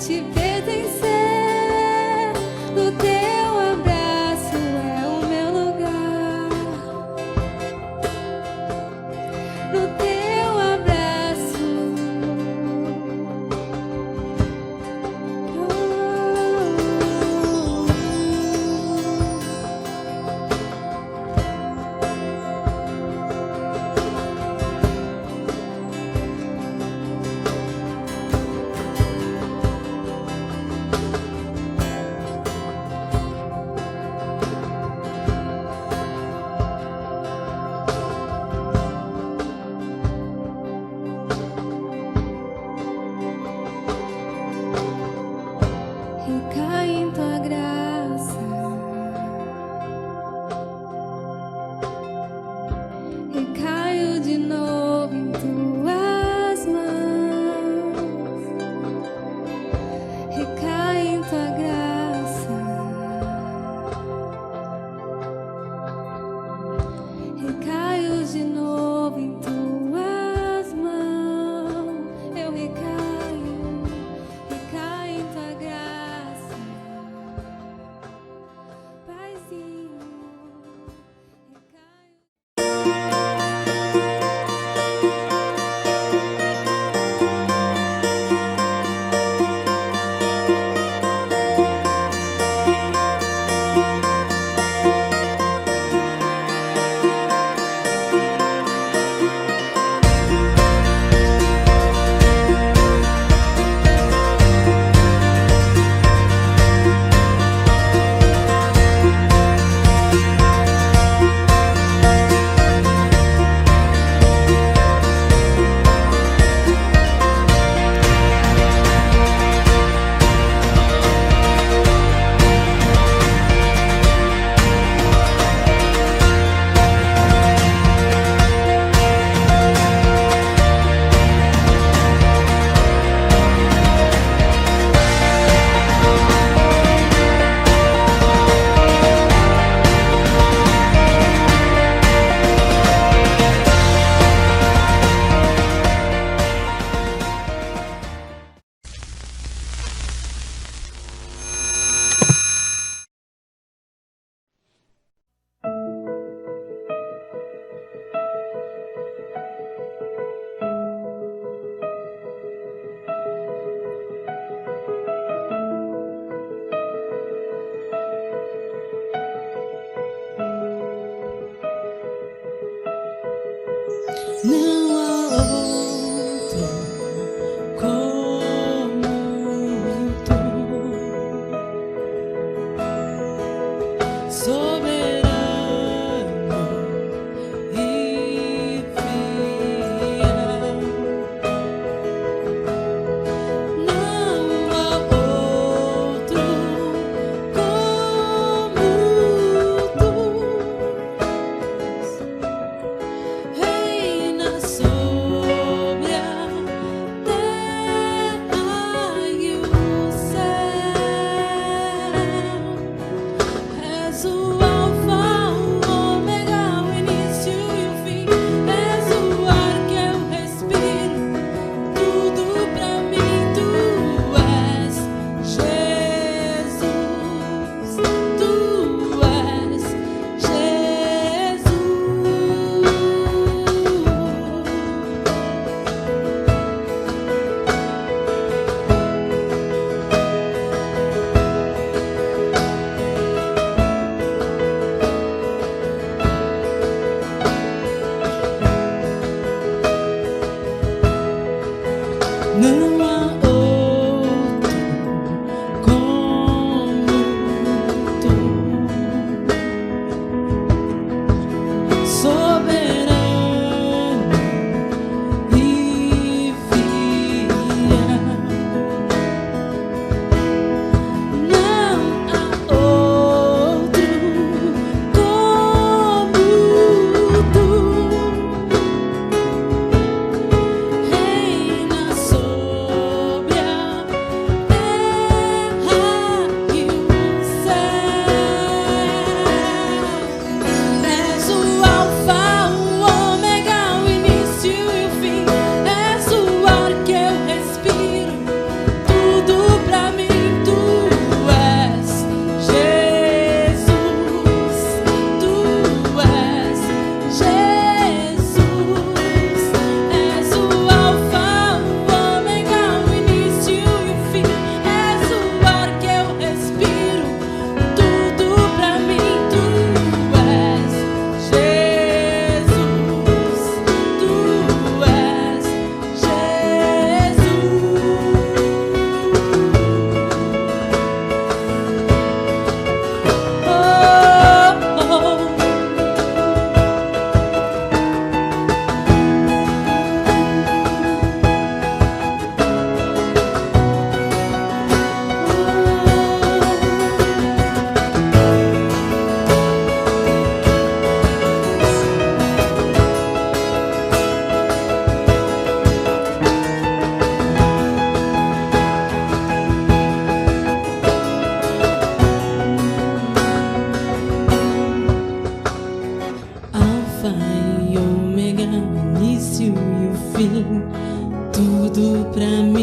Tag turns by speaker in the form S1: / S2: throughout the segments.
S1: te pertencer. No teu abraço é o meu lugar. No teu abraço.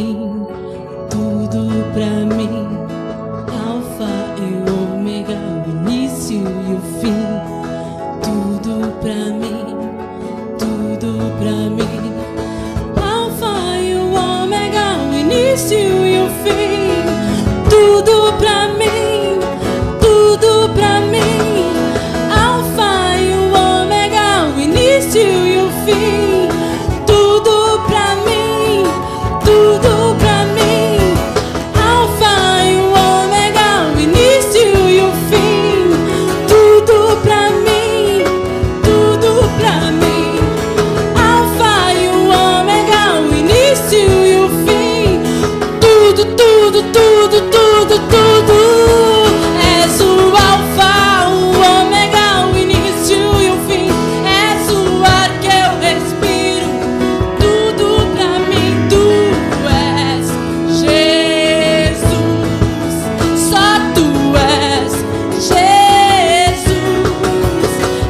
S1: mim, tudo pra mim. Alfa e ômega, o início e o fim. Tudo pra mim, tudo pra mim. Alfa e o ômega, o início e o fim. Tudo pra mim, tudo pra mim. Alfa e o ômega, o início e o fim. Tudo pra mim, tudo pra mim. Alfa e o ômega, o início e o fim. Tudo pra mim, tudo pra mim. Alfa e o ômega, o início e o fim. Tudo, tudo, tudo, tudo, tudo. És o alfa, o ômega, o início e o fim. És o ar que eu respiro. Tudo pra mim, tu és Jesus. Só tu és Jesus.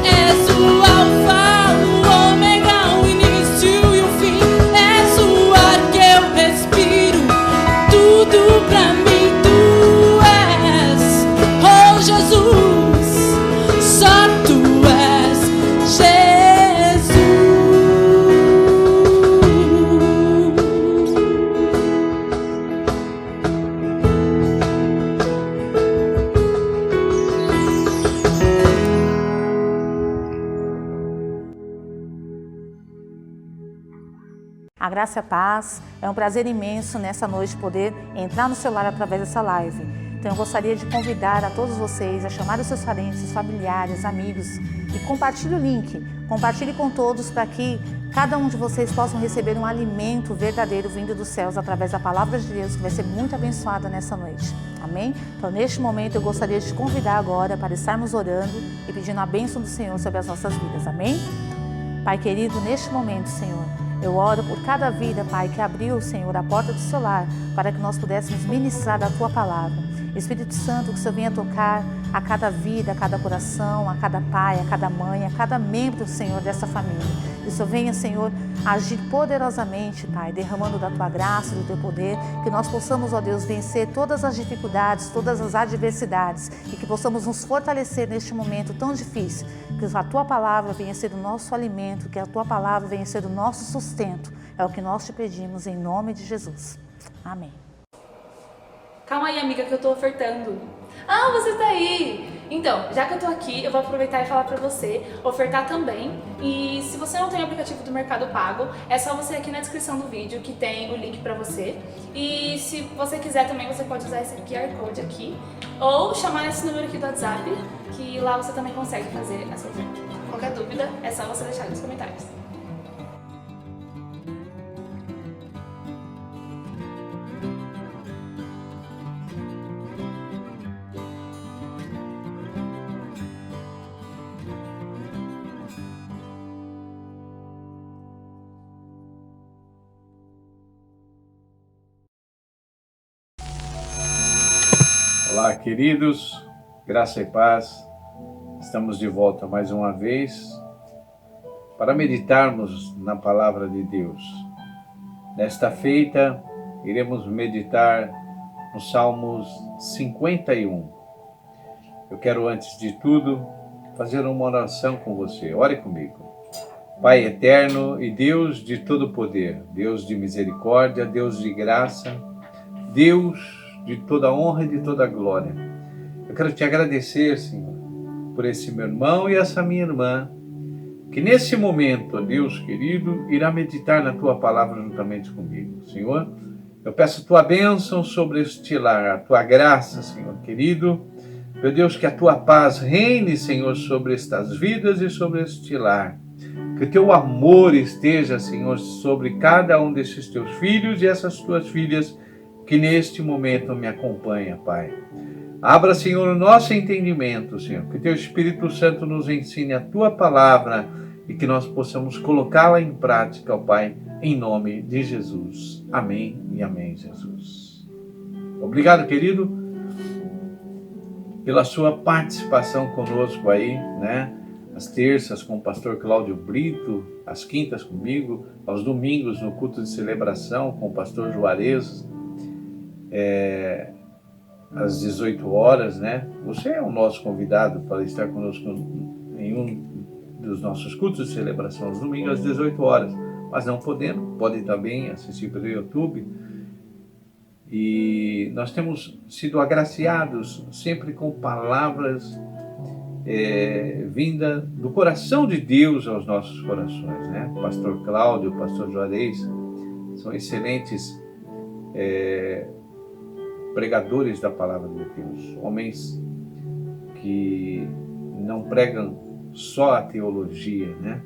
S1: És o alfa, o ômega, o início e o fim. És o ar que eu respiro. Tudo pra mim, tu és, oh Jesus. Só tu és Jesus.
S2: A graça e a paz, é um prazer imenso nessa noite poder entrar no celular através dessa live. Então eu gostaria de convidar a todos vocês a chamar os seus parentes, familiares, amigos e compartilhe o link. Compartilhe com todos para que cada um de vocês possam receber um alimento verdadeiro vindo dos céus através da palavra de Deus, que vai ser muito abençoada nessa noite. Amém? Então neste momento eu gostaria de te convidar agora para estarmos orando e pedindo a bênção do Senhor sobre as nossas vidas. Amém? Pai querido, neste momento, Senhor, eu oro por cada vida, Pai, que abriu, Senhor, a porta do seu lar para que nós pudéssemos ministrar a Tua palavra. Espírito Santo, que o Senhor venha tocar a cada vida, a cada coração, a cada pai, a cada mãe, a cada membro, Senhor, dessa família. Que o Senhor venha, Senhor, agir poderosamente, Pai, derramando da Tua graça, do Teu poder, que nós possamos, ó Deus, vencer todas as dificuldades, todas as adversidades e que possamos nos fortalecer neste momento tão difícil. Que a Tua palavra venha ser o nosso alimento, que a Tua palavra venha ser o nosso sustento. É o que nós te pedimos em nome de Jesus. Amém.
S3: Calma aí, amiga, que eu tô ofertando. Ah, você tá aí! Então, já que eu tô aqui, eu vou aproveitar e falar pra você ofertar também. E se você não tem o aplicativo do Mercado Pago, é só você ir aqui na descrição do vídeo que tem o link pra você. E se você quiser também, você pode usar esse QR Code aqui ou chamar esse número aqui do WhatsApp, que lá você também consegue fazer essa oferta. Qualquer dúvida, é só você deixar nos comentários.
S4: Olá, queridos, graça e paz. Estamos de volta mais uma vez para meditarmos na palavra de Deus. Nesta feita, iremos meditar no Salmos 51. Eu quero, antes de tudo, fazer uma oração com você. Ore comigo. Pai eterno e Deus de todo poder, Deus de misericórdia, Deus de graça, Deus de toda honra e de toda glória. Eu quero te agradecer, Senhor, por esse meu irmão e essa minha irmã, que nesse momento, ó Deus querido, irá meditar na Tua palavra juntamente comigo. Senhor, eu peço Tua bênção sobre este lar, a Tua graça, Senhor querido. Meu Deus, que a Tua paz reine, Senhor, sobre estas vidas e sobre este lar. Que o Teu amor esteja, Senhor, sobre cada um desses Teus filhos e essas Tuas filhas que neste momento me acompanha, Pai. Abra, Senhor, o nosso entendimento, Senhor, que Teu Espírito Santo nos ensine a Tua palavra e que nós possamos colocá-la em prática, ó Pai, em nome de Jesus. Amém e amém, Jesus. Obrigado, querido, pela sua participação conosco aí, né? às terças com o pastor Cláudio Brito, às quintas comigo, aos domingos no culto de celebração com o pastor Juarez, às 18 horas, né? Você é o nosso convidado para estar conosco em um dos nossos cultos de celebração aos domingos às 18 horas, mas não podendo, pode também assistir pelo YouTube. E nós temos sido agraciados sempre com palavras vinda do coração de Deus aos nossos corações, né? O pastor Cláudio, o pastor Juarez são excelentes pregadores da palavra de Deus, homens que não pregam só a teologia, né?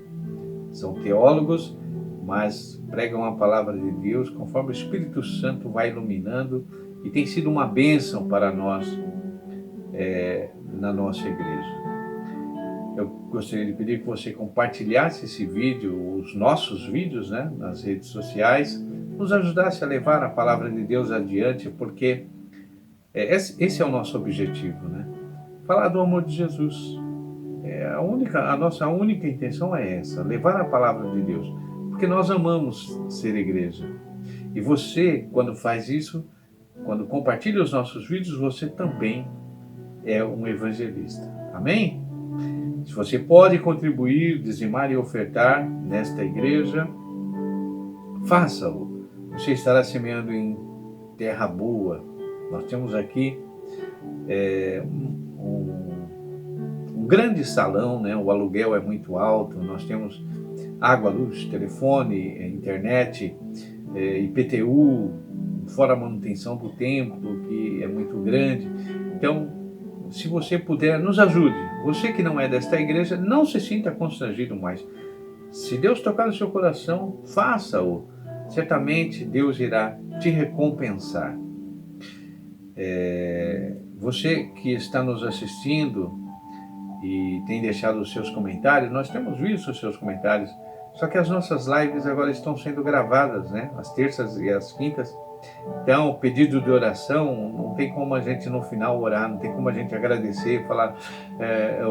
S4: São teólogos, mas pregam a palavra de Deus conforme o Espírito Santo vai iluminando, e tem sido uma bênção para nós na nossa igreja. Eu gostaria de pedir que você compartilhasse esse vídeo, os nossos vídeos, né, nas redes sociais, nos ajudasse a levar a palavra de Deus adiante, porque esse é o nosso objetivo, né? Falar do amor de Jesus. A nossa única intenção é essa, levar a palavra de Deus, porque nós amamos ser igreja. E você, quando faz isso, quando compartilha os nossos vídeos, você também é um evangelista. Amém? Se você pode contribuir, dizimar e ofertar nesta igreja, faça-o. Você estará semeando em terra boa. Nós temos aqui um grande salão, né? O aluguel é muito alto, nós temos água, luz, telefone, internet, IPTU, fora a manutenção do templo, que é muito grande. Então, se você puder, nos ajude. Você que não é desta igreja, não se sinta constrangido mais. Se Deus tocar no seu coração, faça-o. Certamente Deus irá te recompensar. Você que está nos assistindo e tem deixado os seus comentários, nós temos visto os seus comentários, só que as nossas lives agora estão sendo gravadas, né? Às terças e às quintas. Então, pedido de oração, não tem como a gente no final orar, não tem como a gente agradecer, falar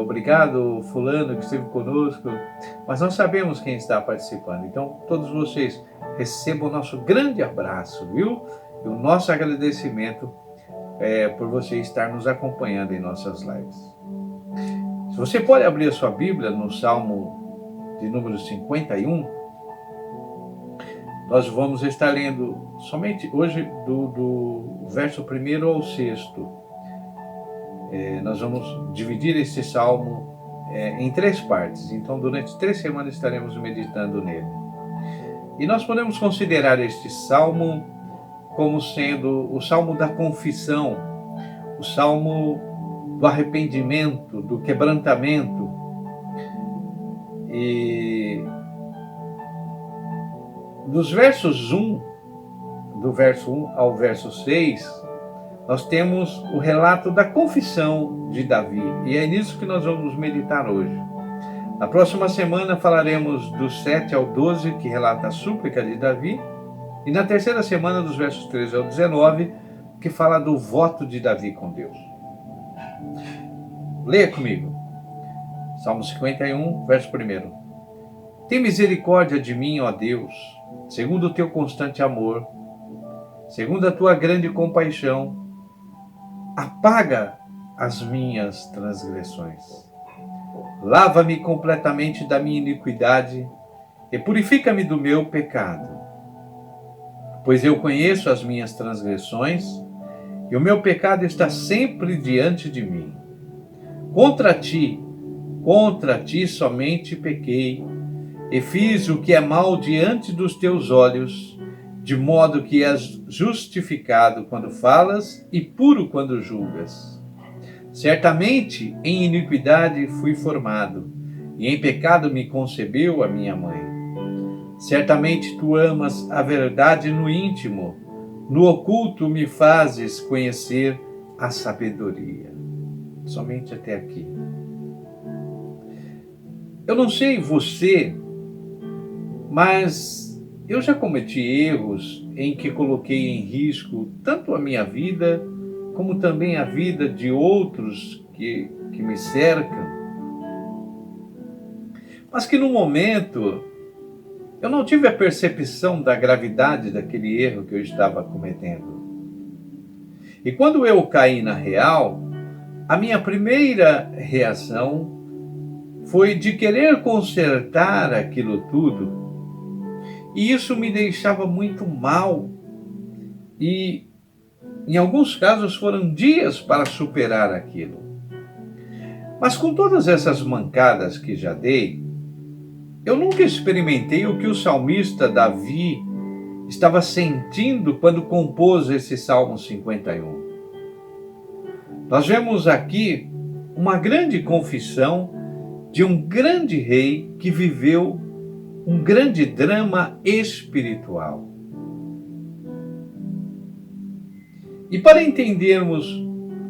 S4: obrigado fulano que esteve conosco, mas nós sabemos quem está participando. Então, todos vocês recebam o nosso grande abraço, viu? E o nosso agradecimento por você estar nos acompanhando em nossas lives. Se você pode abrir a sua Bíblia no Salmo de número 51, nós vamos estar lendo somente hoje do verso 1º ao 6º. Nós vamos dividir esse salmo em 3 partes, então durante 3 semanas estaremos meditando nele. E nós podemos considerar este salmo como sendo o salmo da confissão, o salmo do arrependimento, do quebrantamento. E dos versos 1, do verso 1 ao verso 6, nós temos o relato da confissão de Davi, e é nisso que nós vamos meditar hoje. Na próxima semana falaremos do 7 ao 12, que relata a súplica de Davi, e na terceira semana, dos versos 13 ao 19, que fala do voto de Davi com Deus. Leia comigo. Salmo 51, verso 1. Tem misericórdia de mim, ó Deus, segundo o teu constante amor, segundo a tua grande compaixão, apaga as minhas transgressões. Lava-me completamente da minha iniquidade e purifica-me do meu pecado. Pois eu conheço as minhas transgressões e o meu pecado está sempre diante de mim. Contra ti somente pequei e fiz o que é mal diante dos teus olhos, de modo que és justificado quando falas e puro quando julgas. Certamente em iniquidade fui formado, e em pecado me concebeu a minha mãe. Certamente tu amas a verdade no íntimo, no oculto me fazes conhecer a sabedoria. Somente até aqui. Eu não sei você, mas eu já cometi erros em que coloquei em risco tanto a minha vida, como também a vida de outros que me cercam. mas que no momento eu não tive a percepção da gravidade daquele erro que eu estava cometendo. E quando eu caí na real, a minha primeira reação foi de querer consertar aquilo tudo, e isso me deixava muito mal, e em alguns casos foram dias para superar aquilo. Mas com todas essas mancadas que já dei, eu nunca experimentei o que o salmista Davi estava sentindo quando compôs esse Salmo 51. Nós vemos aqui uma grande confissão de um grande rei que viveu um grande drama espiritual. E para entendermos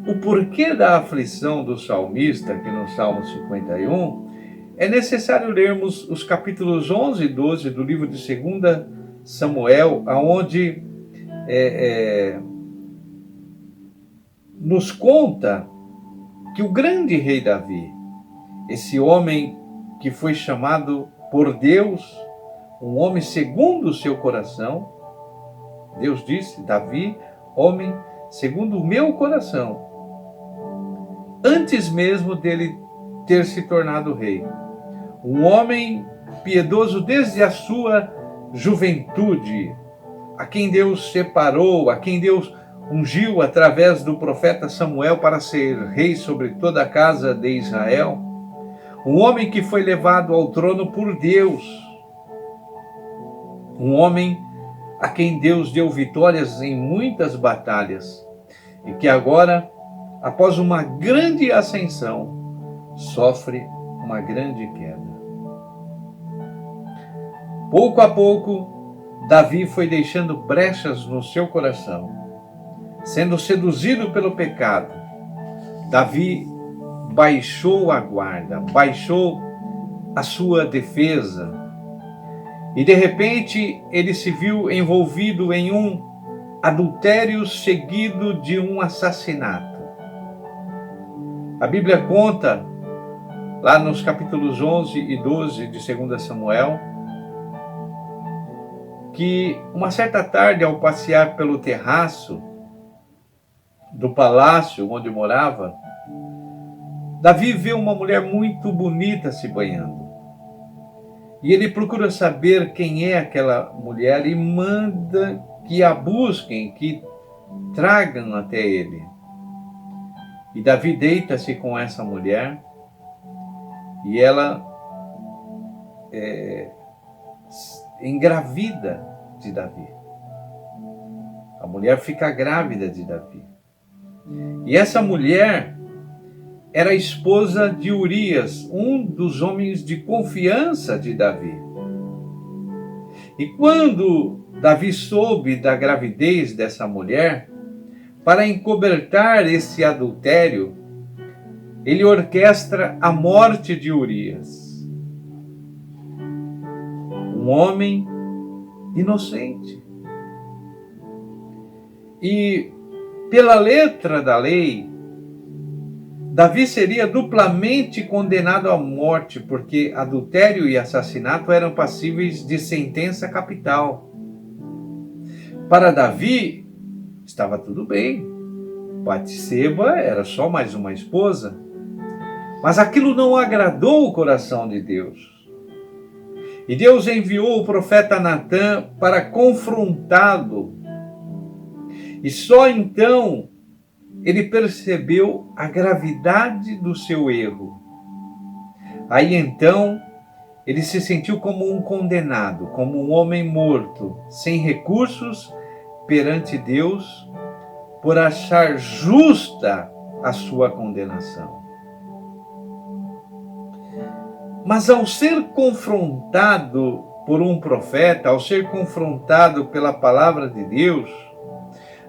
S4: o porquê da aflição do salmista, aqui no Salmo 51, é necessário lermos os capítulos 11 e 12 do livro de 2 Samuel, onde nos conta que o grande rei Davi, esse homem que foi chamado por Deus, um homem segundo o seu coração, Deus disse, Davi, homem segundo o meu coração, antes mesmo dele ter se tornado rei. Um homem piedoso desde a sua juventude, a quem Deus separou, a quem Deus ungiu através do profeta Samuel para ser rei sobre toda a casa de Israel. Um homem que foi levado ao trono por Deus. Um homem a quem Deus deu vitórias em muitas batalhas e que agora, após uma grande ascensão, sofre uma grande queda. Pouco a pouco, Davi foi deixando brechas no seu coração, sendo seduzido pelo pecado. Davi baixou a guarda, baixou a sua defesa, e de repente ele se viu envolvido em um adultério seguido de um assassinato. A Bíblia conta, lá nos capítulos 11 e 12 de 2 Samuel, que uma certa tarde, ao passear pelo terraço do palácio onde morava, Davi vê uma mulher muito bonita se banhando. E ele procura saber quem é aquela mulher e manda que a busquem, que tragam até ele. E Davi deita-se com essa mulher e ela engravida de Davi. A mulher fica grávida de Davi. E essa mulher era a esposa de Urias, um dos homens de confiança de Davi. E quando Davi soube da gravidez dessa mulher, para encobertar esse adultério, ele orquestra a morte de Urias. Um homem inocente. E pela letra da lei, Davi seria duplamente condenado à morte, porque adultério e assassinato eram passíveis de sentença capital. Para Davi, estava tudo bem. Batseba era só mais uma esposa. Mas aquilo não agradou o coração de Deus. E Deus enviou o profeta Natã para confrontá-lo. E só então ele percebeu a gravidade do seu erro. Aí então, ele se sentiu como um condenado, como um homem morto, sem recursos perante Deus, por achar justa a sua condenação. Mas ao ser confrontado por um profeta, ao ser confrontado pela palavra de Deus,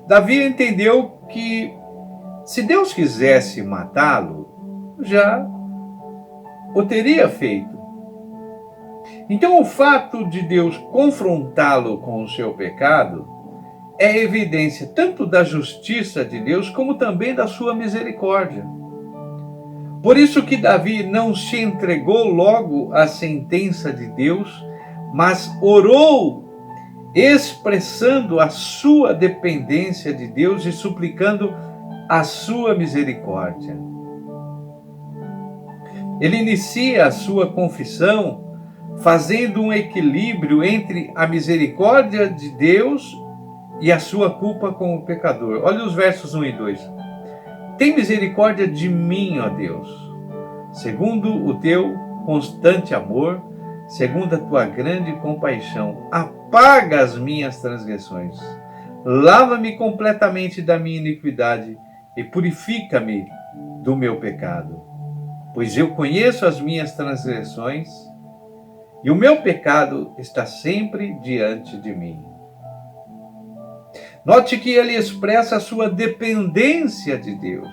S4: Davi entendeu que se Deus quisesse matá-lo, já o teria feito. Então o fato de Deus confrontá-lo com o seu pecado é evidência tanto da justiça de Deus como também da sua misericórdia. Por isso que Davi não se entregou logo à sentença de Deus, mas orou, expressando a sua dependência de Deus e suplicando a sua misericórdia. Ele inicia a sua confissão fazendo um equilíbrio entre a misericórdia de Deus e a sua culpa com o pecador. Olha os versos 1 e 2. Tem misericórdia de mim, ó Deus, segundo o teu constante amor, segundo a tua grande compaixão. Apaga as minhas transgressões. Lava-me completamente da minha iniquidade e purifica-me do meu pecado. Pois eu conheço as minhas transgressões e o meu pecado está sempre diante de mim. Note que ele expressa a sua dependência de Deus.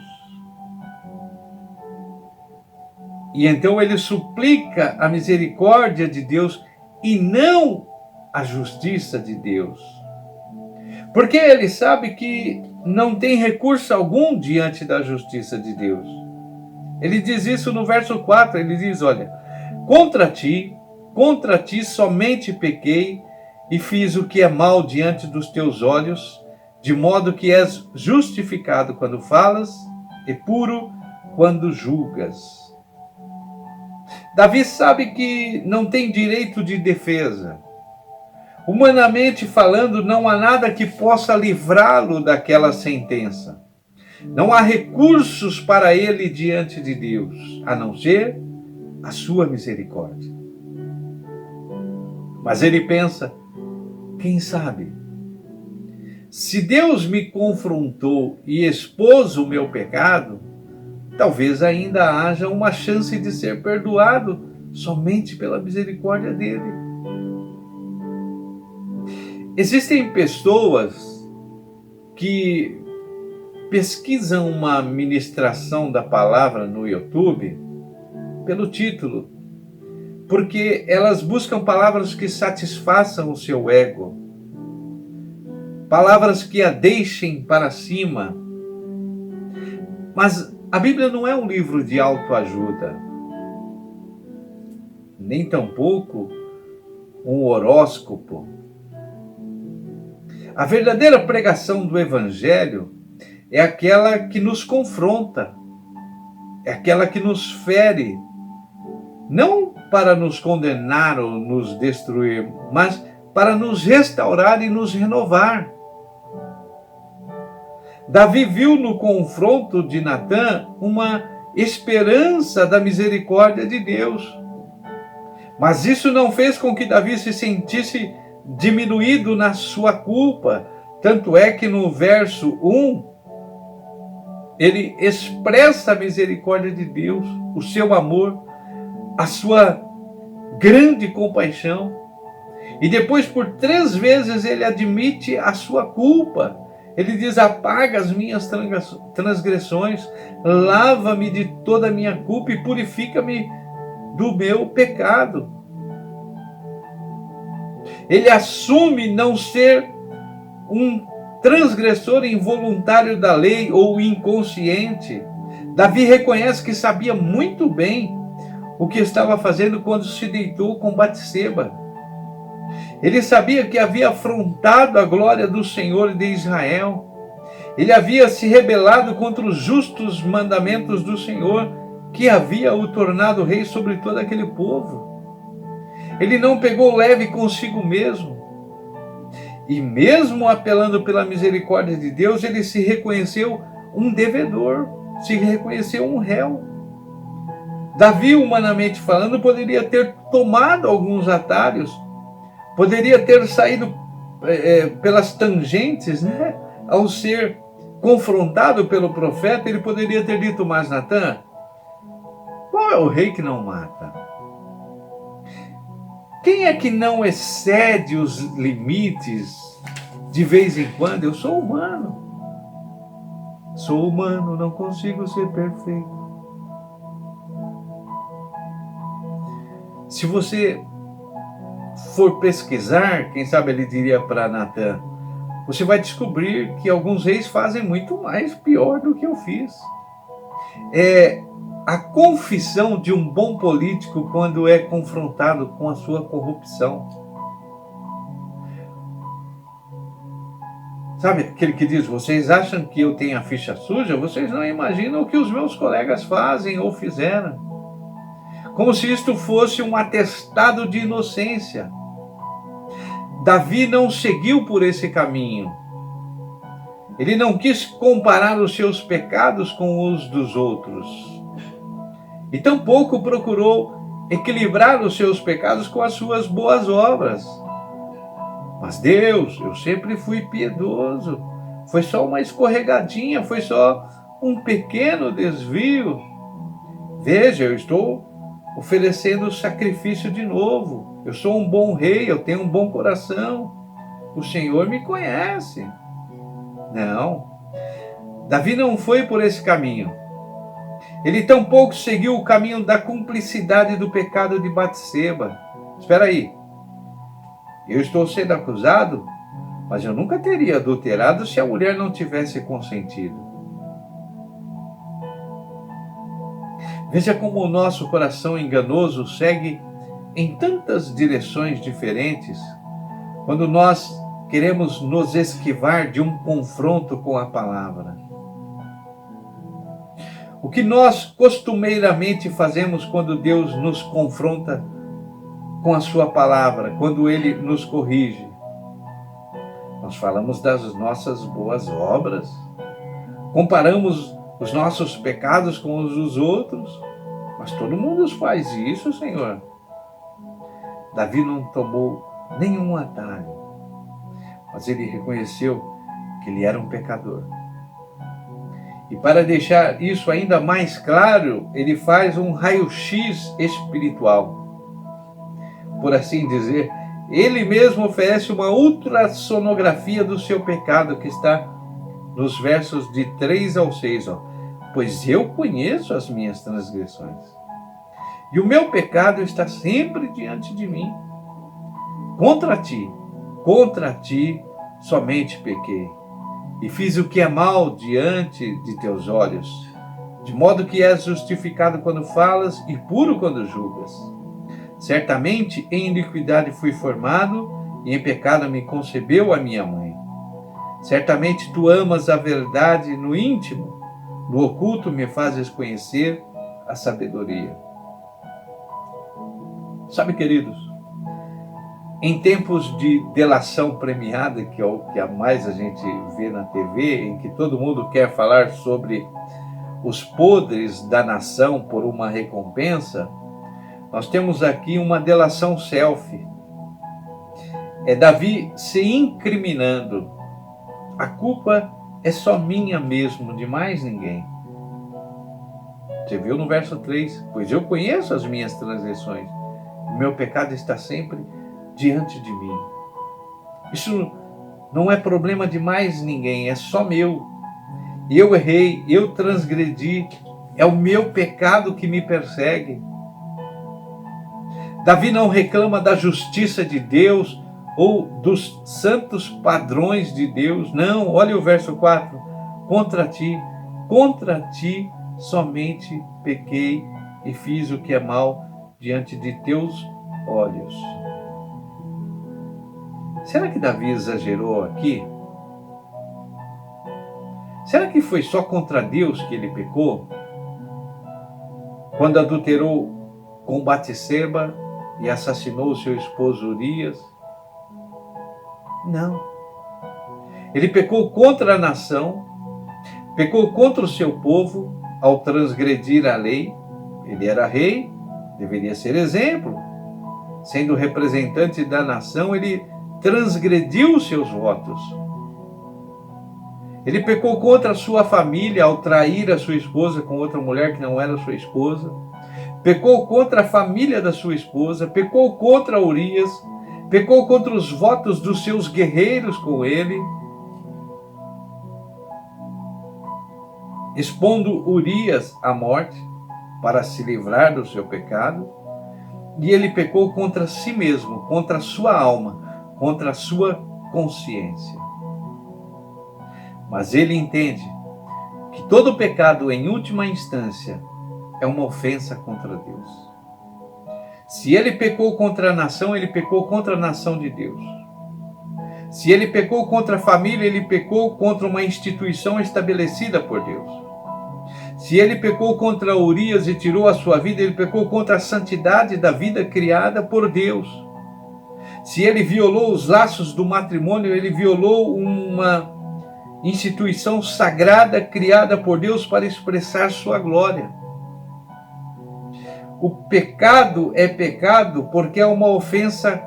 S4: E então ele suplica a misericórdia de Deus e não a justiça de Deus. Porque ele sabe que não tem recurso algum diante da justiça de Deus. Ele diz isso no verso 4, ele diz, olha, contra ti somente pequei e fiz o que é mal diante dos teus olhos, de modo que és justificado quando falas e puro quando julgas. Davi sabe que não tem direito de defesa. Humanamente falando, não há nada que possa livrá-lo daquela sentença. Não há recursos para ele diante de Deus, a não ser a sua misericórdia. Mas ele pensa, quem sabe? Se Deus me confrontou e expôs o meu pecado, talvez ainda haja uma chance de ser perdoado somente pela misericórdia dele. Existem pessoas que pesquisam uma ministração da palavra no YouTube pelo título, porque elas buscam palavras que satisfaçam o seu ego, palavras que a deixem para cima. Mas a Bíblia não é um livro de autoajuda, nem tampouco um horóscopo. A verdadeira pregação do Evangelho é aquela que nos confronta, é aquela que nos fere, não para nos condenar ou nos destruir, mas para nos restaurar e nos renovar. Davi viu no confronto de Natã uma esperança da misericórdia de Deus. Mas isso não fez com que Davi se sentisse diminuído na sua culpa. Tanto é que no verso 1, ele expressa a misericórdia de Deus, o seu amor, a sua grande compaixão. E depois, por 3 vezes, ele admite a sua culpa. Ele diz, apaga as minhas transgressões, lava-me de toda a minha culpa e purifica-me do meu pecado. Ele assume não ser um transgressor involuntário da lei ou inconsciente. Davi reconhece que sabia muito bem o que estava fazendo quando se deitou com Batseba. Ele sabia que havia afrontado a glória do Senhor de Israel. Ele havia se rebelado contra os justos mandamentos do Senhor, que havia o tornado rei sobre todo aquele povo. Ele não pegou leve consigo mesmo. E mesmo apelando pela misericórdia de Deus, ele se reconheceu um devedor, se reconheceu um réu. Davi, humanamente falando, poderia ter tomado alguns atalhos, poderia ter saído pelas tangentes, né? Ao ser confrontado pelo profeta, ele poderia ter dito, mas Natã, qual é o rei que não mata? Quem é que não excede os limites de vez em quando? Eu sou humano. Sou humano, não consigo ser perfeito. Se você for pesquisar, quem sabe ele diria para Natã, você vai descobrir que alguns reis fazem muito mais pior do que eu fiz. a confissão de um bom político quando é confrontado com a sua corrupção. Sabe aquele que diz, vocês acham que eu tenho a ficha suja? Vocês não imaginam o que os meus colegas fazem ou fizeram. Como se isto fosse um atestado de inocência. Davi não seguiu por esse caminho. Ele não quis comparar os seus pecados com os dos outros. E tampouco procurou equilibrar os seus pecados com as suas boas obras. Mas Deus, eu sempre fui piedoso. Foi só uma escorregadinha, foi só um pequeno desvio. Veja, eu estou oferecendo sacrifício de novo. Eu sou um bom rei, eu tenho um bom coração. O Senhor me conhece. Não. Davi não foi por esse caminho. Ele tampouco seguiu o caminho da cumplicidade do pecado de Batseba. Espera aí. Eu estou sendo acusado, mas eu nunca teria adulterado se a mulher não tivesse consentido. Veja como o nosso coração enganoso segue em tantas direções diferentes quando nós queremos nos esquivar de um confronto com a palavra. O que nós costumeiramente fazemos quando Deus nos confronta com a sua palavra, quando Ele nos corrige? Nós falamos das nossas boas obras, comparamos os nossos pecados com os dos outros, mas todo mundo faz isso, Senhor. Davi não tomou nenhum atalho, mas ele reconheceu que ele era um pecador. E para deixar isso ainda mais claro, ele faz um raio-x espiritual. Por assim dizer, ele mesmo oferece uma ultrassonografia do seu pecado, que está nos versos de 3 ao 6. Pois eu conheço as minhas transgressões, e o meu pecado está sempre diante de mim. Contra ti somente pequei, e fiz o que é mal diante de teus olhos, de modo que és justificado quando falas e puro quando julgas. Certamente em iniquidade fui formado, e em pecado me concebeu a minha mãe. Certamente tu amas a verdade no íntimo, no oculto me fazes conhecer a sabedoria. Sabe, queridos, em tempos de delação premiada, que é o que a mais a gente vê na TV, em que todo mundo quer falar sobre os podres da nação por uma recompensa, nós temos aqui uma delação selfie. É Davi se incriminando. A culpa é só minha mesmo, de mais ninguém. Você viu no verso 3? Pois eu conheço as minhas transgressões. O meu pecado está sempre diante de mim. Isso não é problema de mais ninguém, é só meu. Eu errei, eu transgredi, é o meu pecado que me persegue. Davi não reclama da justiça de Deus ou dos santos padrões de Deus. Não, olha o verso 4. Contra ti somente pequei e fiz o que é mal diante de teus olhos. Será que Davi exagerou aqui? Será que foi só contra Deus que ele pecou? Quando adulterou com Batseba e assassinou seu esposo Urias? Não. Ele pecou contra a nação, pecou contra o seu povo ao transgredir a lei. Ele era rei, deveria ser exemplo. Sendo representante da nação, ele transgrediu os seus votos. Ele pecou contra a sua família ao trair a sua esposa com outra mulher que não era sua esposa. Pecou contra a família da sua esposa, pecou contra Urias, pecou contra os votos dos seus guerreiros com ele, expondo Urias à morte para se livrar do seu pecado. E ele pecou contra si mesmo, contra a sua alma, contra a sua consciência. Mas ele entende que todo pecado, em última instância, é uma ofensa contra Deus. Se ele pecou contra a nação, ele pecou contra a nação de Deus. Se ele pecou contra a família, ele pecou contra uma instituição estabelecida por Deus. Se ele pecou contra Urias e tirou a sua vida, ele pecou contra a santidade da vida criada por Deus. Se ele violou os laços do matrimônio, ele violou uma instituição sagrada criada por Deus para expressar sua glória. O pecado é pecado porque é uma ofensa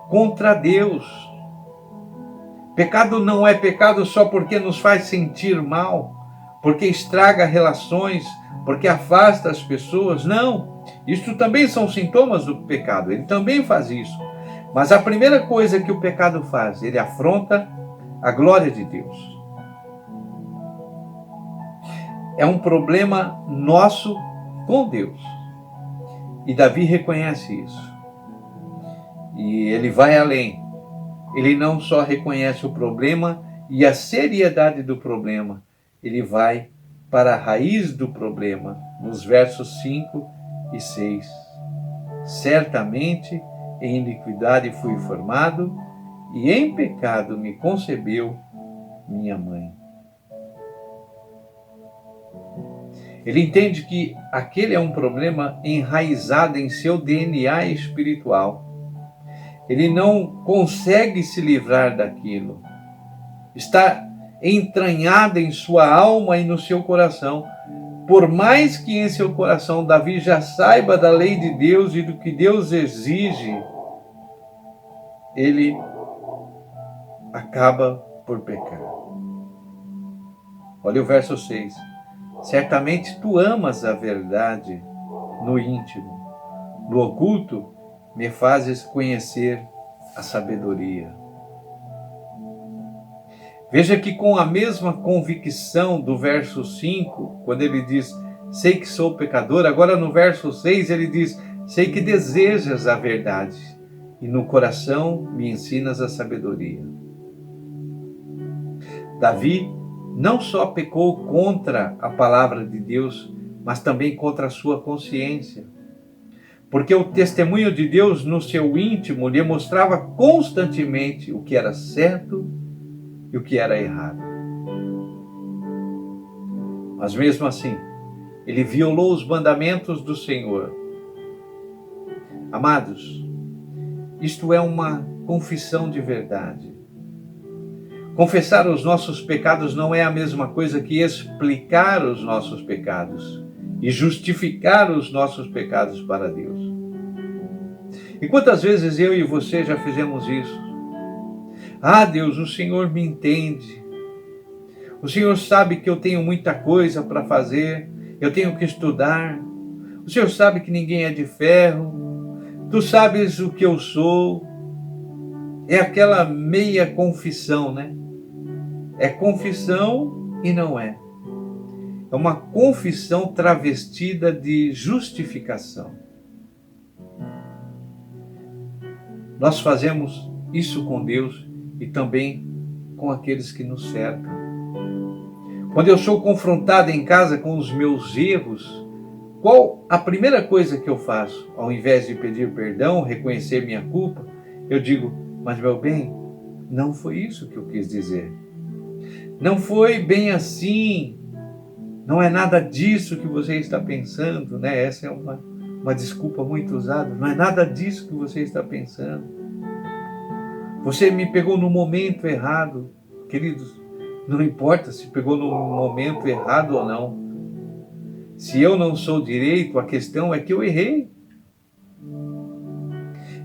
S4: contra Deus. Pecado não é pecado só porque nos faz sentir mal, porque estraga relações, porque afasta as pessoas. Não, isso também são sintomas do pecado, ele também faz isso. Mas a primeira coisa que o pecado faz, ele afronta a glória de Deus. É um problema nosso com Deus. E Davi reconhece isso. E ele vai além. Ele não só reconhece o problema e a seriedade do problema, ele vai para a raiz do problema, nos versos 5 e 6. Certamente em iniquidade fui formado, e em pecado me concebeu minha mãe. Ele entende que aquele é um problema enraizado em seu DNA espiritual. Ele não consegue se livrar daquilo. Está entranhado em sua alma e no seu coração. Por mais que em seu coração Davi já saiba da lei de Deus e do que Deus exige, ele acaba por pecar. Olha o verso 6. Certamente tu amas a verdade no íntimo, no oculto me fazes conhecer a sabedoria. Veja que com a mesma convicção do verso 5, quando ele diz, sei que sou pecador, agora no verso 6 ele diz, sei que desejas a verdade, e no coração me ensinas a sabedoria. Davi não só pecou contra a palavra de Deus, mas também contra a sua consciência. Porque o testemunho de Deus no seu íntimo lhe mostrava constantemente o que era certo e o que era errado. Mas mesmo assim, ele violou os mandamentos do Senhor. Amados, isto é uma confissão de verdade. Confessar os nossos pecados não é a mesma coisa que explicar os nossos pecados e justificar os nossos pecados para Deus. E quantas vezes eu e você já fizemos isso? Ah, Deus, o Senhor me entende. O Senhor sabe que eu tenho muita coisa para fazer, eu tenho que estudar. O Senhor sabe que ninguém é de ferro. Tu sabes o que eu sou. É aquela meia confissão, né? É confissão e não é. É uma confissão travestida de justificação. Nós fazemos isso com Deus e também com aqueles que nos cercam. Quando eu sou confrontado em casa com os meus erros, qual a primeira coisa que eu faço? Ao invés de pedir perdão, reconhecer minha culpa, eu digo, mas meu bem, não foi isso que eu quis dizer. Não foi bem assim. Não é nada disso que você está pensando, né? Essa é uma desculpa muito usada. Não é nada disso que você está pensando. Você me pegou no momento errado. Queridos, não importa se pegou no momento errado ou não. Se eu não sou direito, a questão é que eu errei.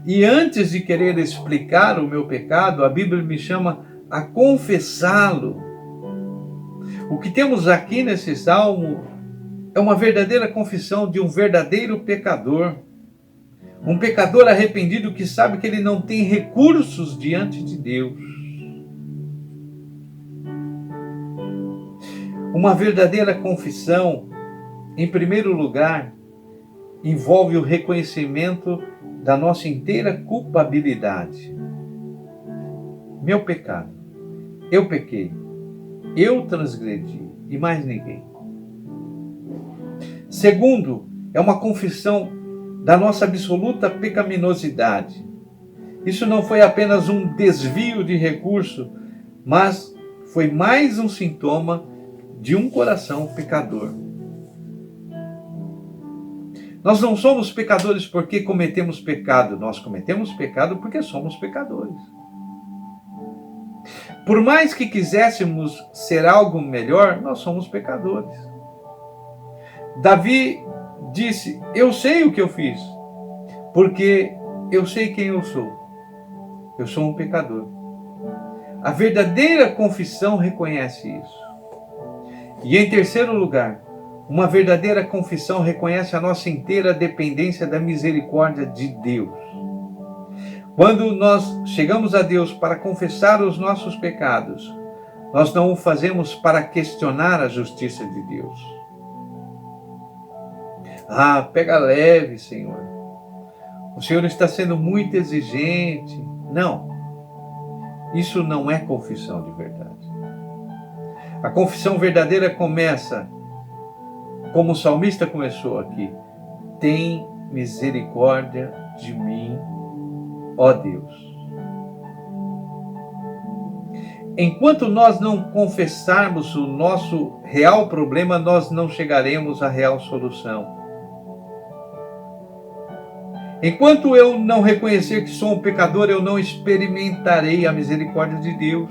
S4: E antes de querer explicar o meu pecado, a Bíblia me chama a confessá-lo. O que temos aqui nesse salmo é uma verdadeira confissão de um verdadeiro pecador. Um pecador arrependido que sabe que ele não tem recursos diante de Deus. Uma verdadeira confissão, em primeiro lugar, envolve o reconhecimento da nossa inteira culpabilidade. Meu pecado, eu pequei, eu transgredi e mais ninguém. Segundo, é uma confissão da nossa absoluta pecaminosidade. Isso não foi apenas um desvio de recurso, mas foi mais um sintoma de um coração pecador. Nós não somos pecadores porque cometemos pecado, nós cometemos pecado porque somos pecadores. Por mais que quiséssemos ser algo melhor, nós somos pecadores. Davi disse: eu sei o que eu fiz, porque eu sei quem eu sou. Eu sou um pecador. A verdadeira confissão reconhece isso. E em terceiro lugar, uma verdadeira confissão reconhece a nossa inteira dependência da misericórdia de Deus. Quando nós chegamos a Deus para confessar os nossos pecados, nós não o fazemos para questionar a justiça de Deus. Ah, pega leve, Senhor. O Senhor está sendo muito exigente. Não. Isso não é confissão de verdade. A confissão verdadeira começa, como o salmista começou aqui: tem misericórdia de mim, ó Deus. Enquanto nós não confessarmos o nosso real problema, nós não chegaremos à real solução. Enquanto eu não reconhecer que sou um pecador, eu não experimentarei a misericórdia de Deus.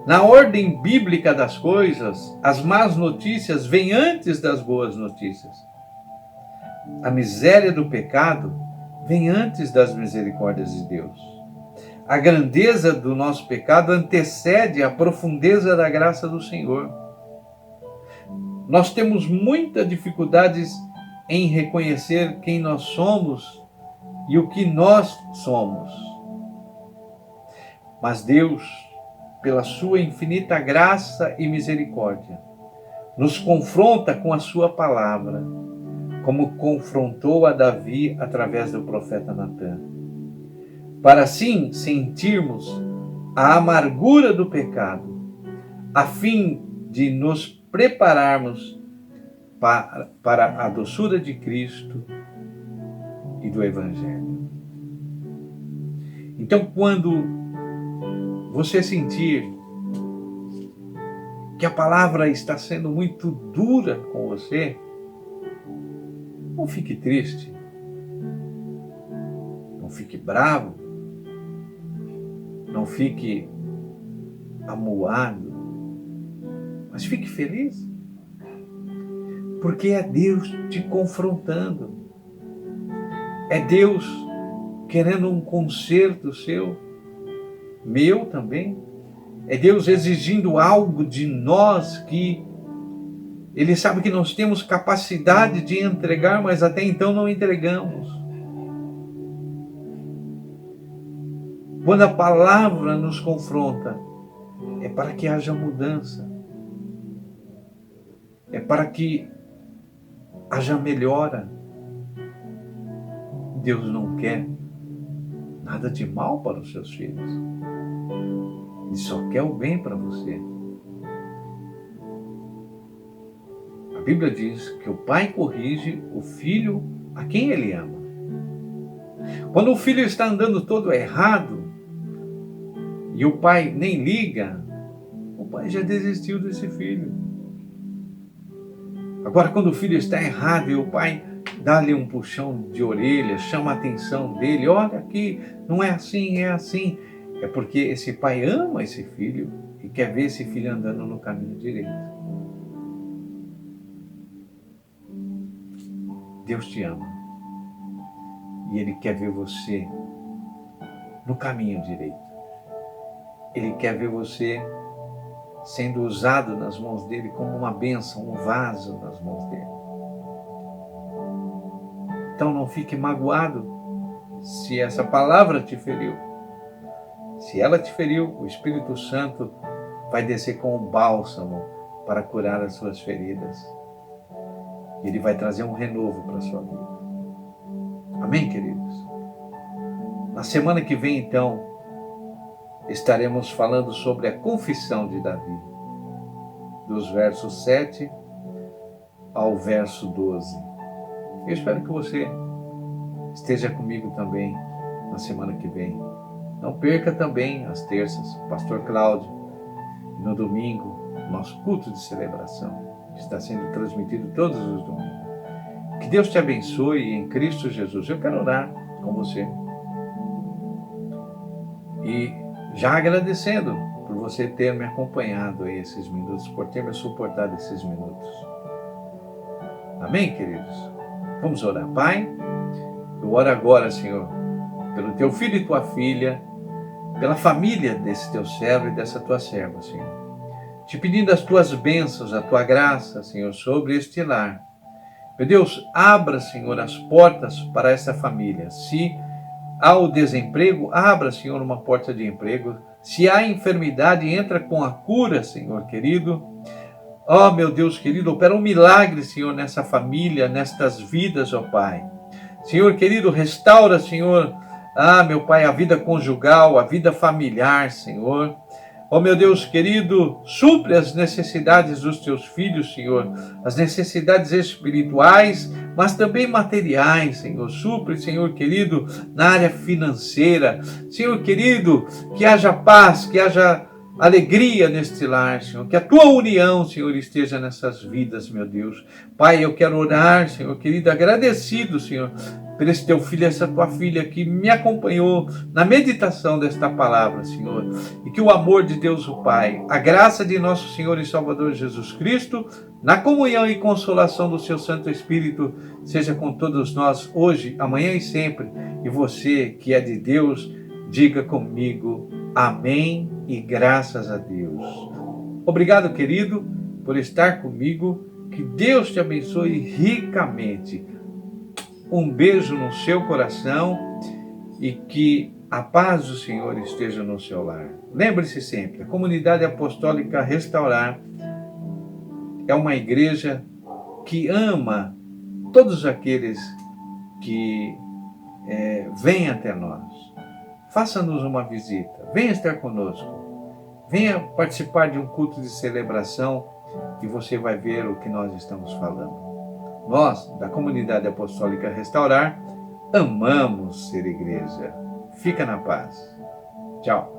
S4: Na ordem bíblica das coisas, as más notícias vêm antes das boas notícias. A miséria do pecado vem antes das misericórdias de Deus. A grandeza do nosso pecado antecede a profundeza da graça do Senhor. Nós temos muitas dificuldades em reconhecer quem nós somos e o que nós somos. Mas Deus, pela sua infinita graça e misericórdia, nos confronta com a sua palavra, como confrontou a Davi através do profeta Natã, para assim sentirmos a amargura do pecado, a fim de nos prepararmos para a doçura de Cristo e do Evangelho. Então, quando você sentir que a palavra está sendo muito dura com você, não fique triste, não fique bravo, não fique amuado, mas fique feliz, porque é Deus te confrontando, é Deus querendo um conserto seu, meu também, é Deus exigindo algo de nós que Ele sabe que nós temos capacidade de entregar, mas até então não entregamos. Quando a palavra nos confronta, é para que haja mudança. É para que haja melhora. Deus não quer nada de mal para os seus filhos. Ele só quer o bem para você. A Bíblia diz que o pai corrige o filho a quem ele ama. Quando o filho está andando todo errado e o pai nem liga, o pai já desistiu desse filho. Agora, quando o filho está errado e o pai dá-lhe um puxão de orelha, chama a atenção dele, olha aqui, não é assim, é assim. É porque esse pai ama esse filho e quer ver esse filho andando no caminho direito. Deus te ama e Ele quer ver você no caminho direito. Ele quer ver você sendo usado nas mãos dele como uma bênção, um vaso nas mãos dele. Então não fique magoado se essa palavra te feriu. Se ela te feriu, o Espírito Santo vai descer com um bálsamo para curar as suas feridas. Ele vai trazer um renovo para a sua vida. Amém, queridos? Na semana que vem, então, estaremos falando sobre a confissão de Davi. dos versos 7 ao verso 12. Eu espero que você esteja comigo também na semana que vem. Não perca também as terças, Pastor Cláudio, e no domingo, nosso culto de celebração, que está sendo transmitido todos os domingos. Que Deus te abençoe em Cristo Jesus. Eu quero orar com você. E já agradecendo por você ter me acompanhado aí esses minutos, por ter me suportado esses minutos. Amém, queridos? Vamos orar. Pai, eu oro agora, Senhor, pelo teu filho e tua filha, pela família desse teu servo e dessa tua serva, Senhor. Te pedindo as tuas bênçãos, a tua graça, Senhor, sobre este lar. Meu Deus, abra, Senhor, as portas para essa família. Se há o desemprego, abra, Senhor, uma porta de emprego. Se há enfermidade, entra com a cura, Senhor querido. Ó, meu Deus querido, opera um milagre, Senhor, nessa família, nestas vidas, ó Pai. Senhor querido, restaura, Senhor, meu Pai, a vida conjugal, a vida familiar, Senhor. Ó meu Deus querido, supre as necessidades dos teus filhos, Senhor, as necessidades espirituais, mas também materiais, Senhor. Supre, Senhor querido, na área financeira. Senhor querido, que haja paz, que haja alegria neste lar, Senhor. Que a tua união, Senhor, esteja nessas vidas, meu Deus. Pai, eu quero orar, Senhor querido, agradecido, Senhor, por esse teu filho, essa tua filha que me acompanhou na meditação desta palavra, Senhor. E que o amor de Deus o Pai, a graça de nosso Senhor e Salvador Jesus Cristo, na comunhão e consolação do seu Santo Espírito, seja com todos nós hoje, amanhã e sempre. E você que é de Deus, diga comigo, amém e graças a Deus. Obrigado, querido, por estar comigo. Que Deus te abençoe ricamente. Um beijo no seu coração e que a paz do Senhor esteja no seu lar. Lembre-se sempre, a Comunidade Apostólica Restaurar é uma igreja que ama todos aqueles que vêm até nós. Faça-nos uma visita, venha estar conosco, venha participar de um culto de celebração e você vai ver o que nós estamos falando. Nós, da Comunidade Apostólica Restaurar, amamos ser igreja. Fica na paz. Tchau.